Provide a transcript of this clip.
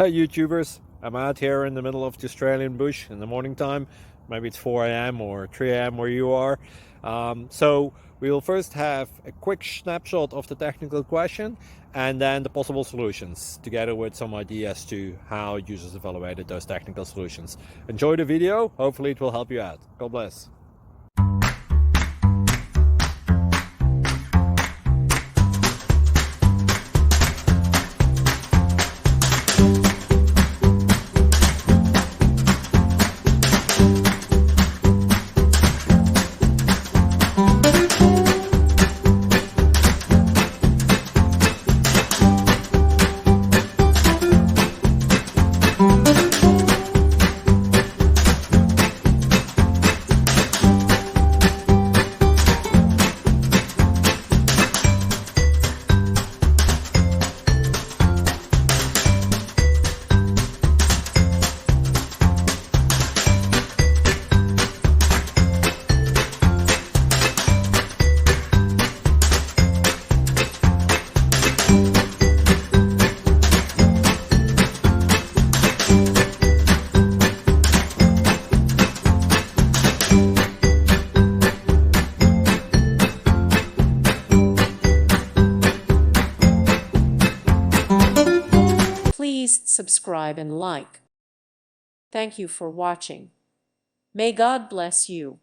Hey YouTubers, I'm out here in the middle of the Australian bush in the morning time. Maybe it's 4 a.m. or 3 a.m. where you are. So we'll first have a quick snapshot of the technical question and then the possible solutions, together with some ideas to how users evaluated those technical solutions. Enjoy the video, hopefully it will help you out. God bless. Please subscribe and like. Thank you for watching. May God bless you.